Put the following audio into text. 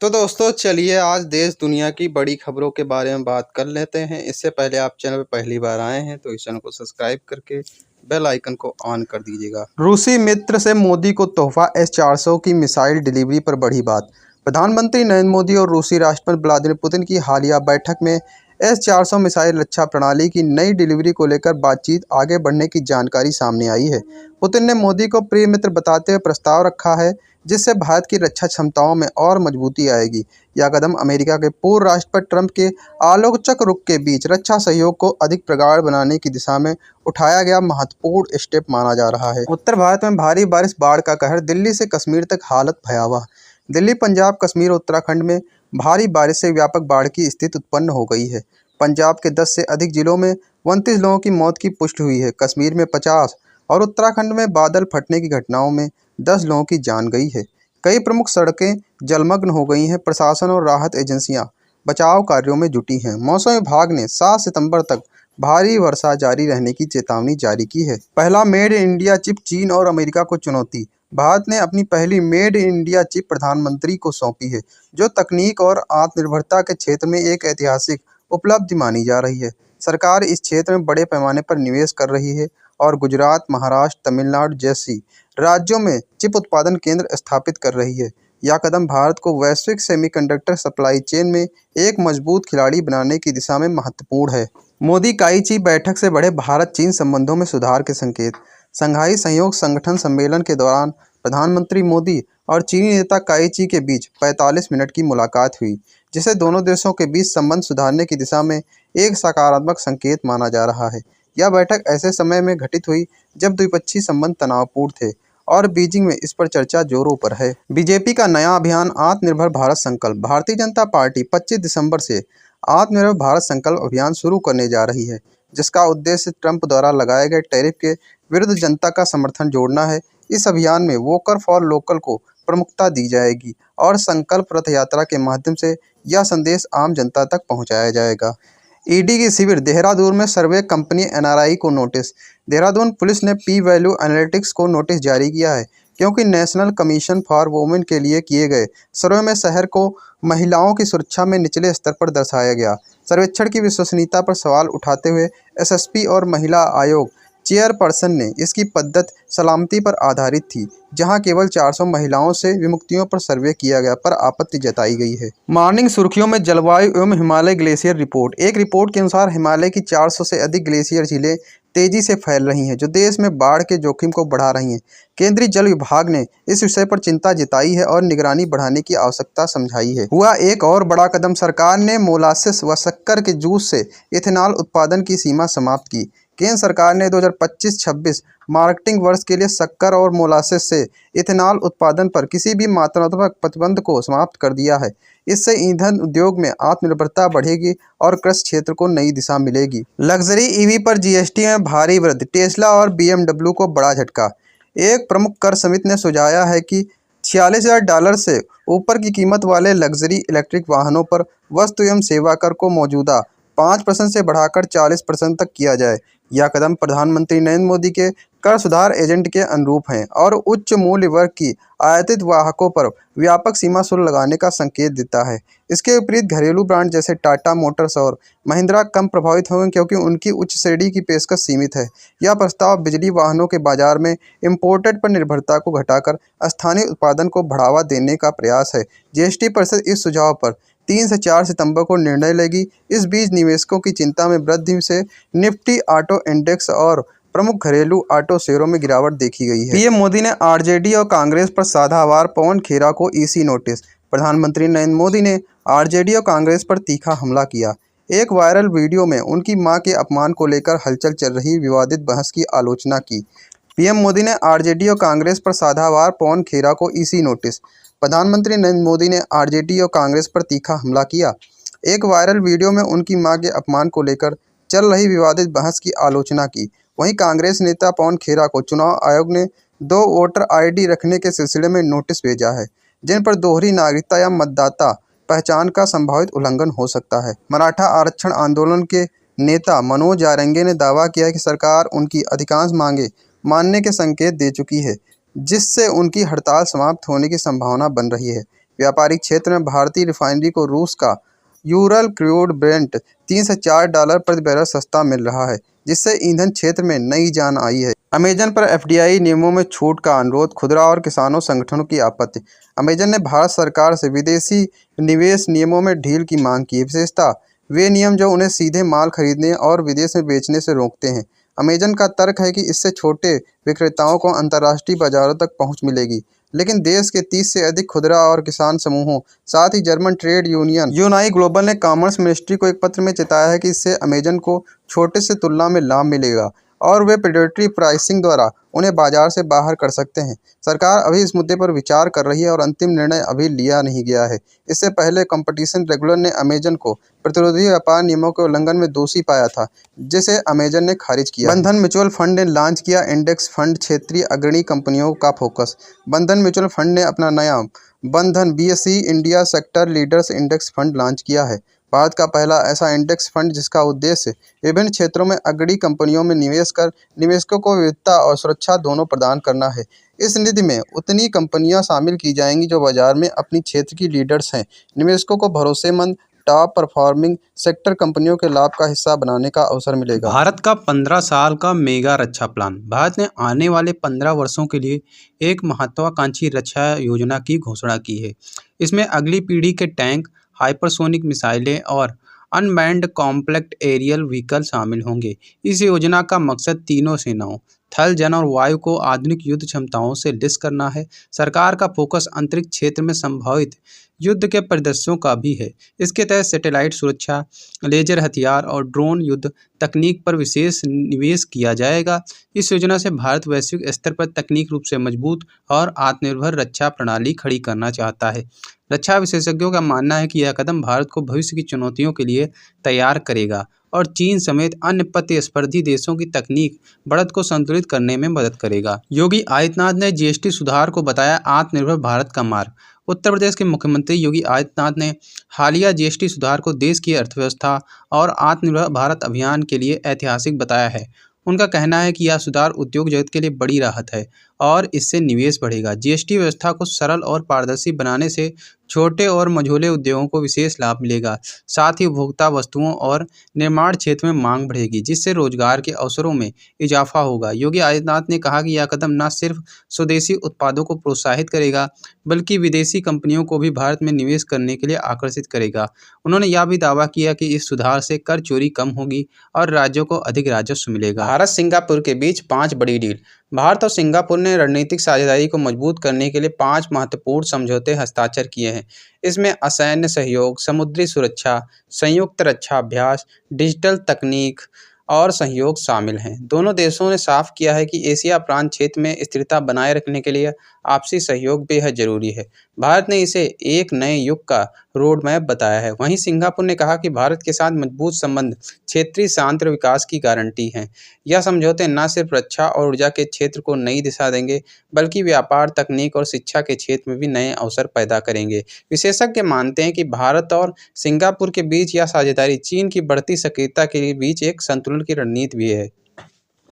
तो दोस्तों चलिए आज देश दुनिया की बड़ी खबरों के बारे में बात कर लेते हैं। इससे पहले आप चैनल पर पहली बार आए हैं तो इस चैनल को सब्सक्राइब करके बेल आइकन को ऑन कर दीजिएगा। रूसी मित्र से मोदी को तोहफा S-400 की मिसाइल डिलीवरी पर बड़ी बात। प्रधानमंत्री नरेंद्र मोदी और रूसी राष्ट्रपति व्लादिमीर पुतिन की हालिया बैठक में S-400 मिसाइल रक्षा प्रणाली की नई डिलीवरी को लेकर बातचीत आगे बढ़ने की जानकारी सामने आई है। पुतिन ने मोदी को प्रिय मित्र बताते हुए प्रस्ताव रखा है जिससे भारत की रक्षा क्षमताओं में और मजबूती आएगी। यह कदम अमेरिका के पूर्व राष्ट्रपति ट्रंप के आलोचक रुख के बीच रक्षा सहयोग को अधिक प्रगाढ़ बनाने की दिशा में उठाया गया महत्वपूर्ण स्टेप माना जा रहा है। उत्तर भारत में भारी बारिश, बाढ़ का कहर, दिल्ली से कश्मीर तक हालत भयावह। दिल्ली, पंजाब, कश्मीर और उत्तराखंड में भारी बारिश से व्यापक बाढ़ की स्थिति उत्पन्न हो गई है। पंजाब के 10 से अधिक जिलों में 29 लोगों की मौत की पुष्टि हुई है। कश्मीर में 50 और उत्तराखंड में बादल फटने की घटनाओं में 10 लोगों की जान गई है। कई प्रमुख सड़कें जलमग्न हो गई हैं। प्रशासन और राहत एजेंसियां बचाव कार्यों में जुटी हैं। मौसम विभाग ने 7 सितंबर तक भारी वर्षा जारी रहने की चेतावनी जारी की है। पहला मेड इन इंडिया चिप, चीन और अमेरिका को चुनौती। भारत ने अपनी पहली मेड इन इंडिया चिप प्रधानमंत्री को सौंपी है, जो तकनीक और आत्मनिर्भरता के क्षेत्र में एक ऐतिहासिक उपलब्धि मानी जा रही है। सरकार इस क्षेत्र में बड़े पैमाने पर निवेश कर रही है और गुजरात, महाराष्ट्र, तमिलनाडु जैसी राज्यों में चिप उत्पादन केंद्र स्थापित कर रही है। यह कदम भारत को वैश्विक सेमीकंडक्टर सप्लाई चेन में एक मजबूत खिलाड़ी बनाने की दिशा में महत्वपूर्ण है। मोदी काईची बैठक से बढ़े भारत चीन संबंधों में सुधार के संकेत। शंघाई सहयोग संगठन सम्मेलन के दौरान प्रधानमंत्री मोदी और चीनी नेता काईची के बीच 45 मिनट की मुलाकात हुई, जिसे दोनों देशों के बीच संबंध सुधारने की दिशा में एक सकारात्मक संकेत माना जा रहा है। यह बैठक ऐसे समय में घटित हुई जब द्विपक्षीय संबंध तनावपूर्ण थे और बीजिंग में इस पर चर्चा जोरों पर है। बीजेपी का नया अभियान आत्मनिर्भर भारत संकल्प। भारतीय जनता पार्टी 25 दिसंबर से आत्मनिर्भर भारत संकल्प अभियान शुरू करने जा रही है, जिसका उद्देश्य ट्रंप द्वारा लगाए गए टैरिफ के विरुद्ध जनता का समर्थन जोड़ना है। इस अभियान में वोकल फॉर लोकल को प्रमुखता दी जाएगी और संकल्प रथ यात्रा के माध्यम से यह संदेश आम जनता तक पहुंचाया जाएगा। ईडी की शिविर, देहरादून में सर्वे कंपनी एनआरआई को नोटिस। देहरादून पुलिस ने पी वैल्यू एनालिटिक्स को नोटिस जारी किया है, क्योंकि नेशनल कमीशन फॉर वुमेन के लिए किए गए सर्वे में शहर को महिलाओं की सुरक्षा में निचले स्तर पर दर्शाया गया। सर्वेक्षण की विश्वसनीयता पर सवाल उठाते हुए एसएसपी और महिला आयोग चेयरपर्सन ने इसकी पद्धति सलामती पर आधारित थी, जहां केवल 400 महिलाओं से विमुक्तियों पर सर्वे किया गया, पर आपत्ति जताई गई है। मॉर्निंग सुर्खियों में जलवायु एवं हिमालय ग्लेशियर रिपोर्ट। एक रिपोर्ट के अनुसार हिमालय की 400 से अधिक ग्लेशियर झीलें तेजी से फैल रही हैं, जो देश में बाढ़ के जोखिम को बढ़ा रही हैं। केंद्रीय जल विभाग ने इस विषय पर चिंता जताई है और निगरानी बढ़ाने की आवश्यकता समझाई है। हुआ एक और बड़ा कदम, सरकार ने मोलासिस व शक्कर के जूस से इथेनॉल उत्पादन की सीमा समाप्त की। केंद्र सरकार ने 2025-26 मार्केटिंग वर्ष के लिए शक्कर और मोलासिस से इथेनॉल उत्पादन पर किसी भी मात्रात्मक प्रतिबंध को समाप्त कर दिया है। इससे ईंधन उद्योग में आत्मनिर्भरता बढ़ेगी और कृषि क्षेत्र को नई दिशा मिलेगी। लग्जरी ईवी पर जीएसटी में भारी वृद्धि, टेस्ला और बीएमडब्ल्यू को बड़ा झटका। एक प्रमुख कर समिति ने सुझाया है कि $46,000 से ऊपर की कीमत वाले लग्जरी इलेक्ट्रिक वाहनों पर वस्तु एवं सेवा कर को मौजूदा 5% से बढ़ाकर 40% तक किया जाए। यह कदम प्रधानमंत्री नरेंद्र मोदी के कर सुधार एजेंडे के अनुरूप हैं और उच्च मूल्य वर्ग की आयातित वाहकों पर व्यापक सीमा शुल्क लगाने का संकेत देता है। इसके विपरीत घरेलू ब्रांड जैसे टाटा मोटर्स और महिंद्रा कम प्रभावित होंगे, क्योंकि उनकी उच्च श्रेणी की पेशकश सीमित है। यह प्रस्ताव बिजली वाहनों के बाजार में इम्पोर्टेड पर निर्भरता को घटाकर स्थानीय उत्पादन को बढ़ावा देने का प्रयास है। जीएसटी परिषद इस सुझाव पर 3 से 4 सितंबर को निर्णय लेगी। इस बीच निवेशकों की चिंता में वृद्धि से निफ्टी ऑटो इंडेक्स और प्रमुख घरेलू ऑटो शेयरों में गिरावट देखी गई है। पीएम मोदी ने आरजेडी और कांग्रेस पर साधा वार, पवन खेरा को ईसी नोटिस। प्रधानमंत्री नरेंद्र मोदी ने आरजेडी और कांग्रेस पर तीखा हमला किया। एक वायरल वीडियो में उनकी मां के अपमान को लेकर हलचल चल रही विवादित बहस की आलोचना की। पीएम मोदी ने आरजेडी और कांग्रेस पर साधा वार, पवन खेरा को ईसी नोटिस। प्रधानमंत्री नरेंद्र मोदी ने आरजेडी और कांग्रेस पर तीखा हमला किया। एक वायरल वीडियो में उनकी मां के अपमान को लेकर चल रही विवादित बहस की आलोचना की। वहीं कांग्रेस नेता पवन खेरा को चुनाव आयोग ने 2 वोटर आईडी रखने के सिलसिले में नोटिस भेजा है, जिन पर दोहरी नागरिकता या मतदाता पहचान का संभावित उल्लंघन हो सकता है। मराठा आरक्षण आंदोलन के नेता मनोज जारंगे ने दावा किया है कि सरकार उनकी अधिकांश मांगे मानने के संकेत दे चुकी है, जिससे उनकी हड़ताल समाप्त होने की संभावना बन रही है। व्यापारिक क्षेत्र में भारतीय रिफाइनरी को रूस का यूरल क्रूड ब्रेंट $3 से $4 प्रति बैरल सस्ता मिल रहा है, जिससे ईंधन क्षेत्र में नई जान आई है। अमेजन पर एफडीआई नियमों में छूट का अनुरोध, खुदरा और किसानों संगठनों की आपत्ति। अमेजन ने भारत सरकार से विदेशी निवेश नियमों में ढील की मांग की है। विशेषतः वे नियम जो उन्हें सीधे माल खरीदने और विदेश में बेचने से रोकते हैं। अमेजन का तर्क है कि इससे छोटे विक्रेताओं को अंतर्राष्ट्रीय बाजारों तक पहुंच मिलेगी, लेकिन देश के 30 से अधिक खुदरा और किसान समूहों, साथ ही German trade union Unai global ने कॉमर्स मिनिस्ट्री को एक पत्र में चेताया है कि इससे अमेजन को छोटे से तुलना में लाभ मिलेगा और वे प्रेडेटरी प्राइसिंग द्वारा उन्हें बाजार से बाहर कर सकते हैं। सरकार अभी इस मुद्दे पर विचार कर रही है और अंतिम निर्णय अभी लिया नहीं गया है। इससे पहले कंपटीशन रेगुलर ने अमेजन को प्रतिरोधी व्यापार नियमों के उल्लंघन में दोषी पाया था, जिसे अमेजन ने खारिज किया। बंधन म्यूचुअल फंड ने लॉन्च किया इंडेक्स फंड, क्षेत्रीय अग्रणी कंपनियों का फोकस। बंधन म्यूचुअल फंड ने अपना नया बंधन BSE India sector leaders index fund launch किया है। भारत का पहला ऐसा इंडेक्स फंड जिसका उद्देश्य विभिन्न क्षेत्रों में अग्रणी कंपनियों में निवेश कर निवेशकों को विविधता और सुरक्षा दोनों प्रदान करना है। इस निधि में उतनी कंपनियां शामिल की जाएंगी जो बाजार में अपनी क्षेत्र की लीडर्स हैं। निवेशकों को भरोसेमंद टॉप परफॉर्मिंग सेक्टर कंपनियों के लाभ का हिस्सा बनाने का अवसर मिलेगा। भारत का 15 साल का मेगा रक्षा प्लान। भारत ने आने वाले 15 वर्षों के लिए एक महत्वाकांक्षी रक्षा योजना की घोषणा की है। इसमें अगली पीढ़ी के टैंक, हाइपरसोनिक मिसाइलें और अनमैन्ड कॉम्पैक्ट एरियल व्हीकल शामिल होंगे। इस योजना का मकसद तीनों सेनाओं, थल, जन और वायु को आधुनिक युद्ध क्षमताओं से लैस करना है। सरकार का फोकस अंतरिक्ष क्षेत्र में संभावित युद्ध के परिदृश्यों का भी है। इसके तहत सैटेलाइट सुरक्षा, लेजर हथियार और ड्रोन युद्ध तकनीक पर विशेष निवेश किया जाएगा। इस योजना से भारत वैश्विक स्तर पर तकनीक रूप से मजबूत और आत्मनिर्भर रक्षा प्रणाली खड़ी करना चाहता है। रक्षा विशेषज्ञों का मानना है कि यह कदम भारत को भविष्य की चुनौतियों के लिए तैयार करेगा और चीन समेत अन्य प्रतिस्पर्धी देशों की तकनीक बढ़त को संतुलित करने में मदद करेगा। योगी आदित्यनाथ ने जीएसटी सुधार को बताया आत्मनिर्भर भारत का मार्ग। उत्तर प्रदेश के मुख्यमंत्री योगी आदित्यनाथ ने हालिया जीएसटी सुधार को देश की अर्थव्यवस्था और आत्मनिर्भर भारत अभियान के लिए ऐतिहासिक बताया है। उनका कहना है कि यह सुधार उद्योग जगत के लिए बड़ी राहत है और इससे निवेश बढ़ेगा। जीएसटी व्यवस्था को सरल और पारदर्शी बनाने से छोटे और मझोले उद्योगों को विशेष लाभ मिलेगा। साथ ही उपभोक्ता वस्तुओं और निर्माण क्षेत्र में मांग बढ़ेगी, जिससे रोजगार के अवसरों में इजाफा होगा। योगी आदित्यनाथ ने कहा कि यह कदम न सिर्फ स्वदेशी उत्पादों को प्रोत्साहित करेगा, बल्कि विदेशी कंपनियों को भी भारत में निवेश करने के लिए आकर्षित करेगा। उन्होंने यह भी दावा किया कि इस सुधार से कर चोरी कम होगी और राज्यों को अधिक राजस्व मिलेगा। भारत सिंगापुर के बीच 5 बड़ी डील। भारत और सिंगापुर ने रणनीतिक साझेदारी को मजबूत करने के लिए 5 महत्वपूर्ण समझौते हस्ताक्षर किए हैं। इसमें असैन्य सहयोग, समुद्री सुरक्षा, संयुक्त रक्षा अभ्यास, डिजिटल तकनीक और सहयोग शामिल हैं। दोनों देशों ने साफ किया है कि एशिया प्रांत क्षेत्र में स्थिरता बनाए रखने के लिए आपसी सहयोग बेहद जरूरी है। भारत ने इसे एक नए युग का रोड मैप बताया है। वहीं सिंगापुर ने कहा कि भारत के साथ मजबूत संबंध क्षेत्रीय शांति और विकास की गारंटी हैं। यह समझौते न सिर्फ रक्षा और ऊर्जा के क्षेत्र को नई दिशा देंगे, बल्कि व्यापार, तकनीक और शिक्षा के क्षेत्र में भी नए अवसर पैदा करेंगे। विशेषज्ञ मानते हैं कि भारत और सिंगापुर के बीच यह साझेदारी चीन की बढ़ती सक्रियता के बीच एक संतुलन की रणनीति भी है।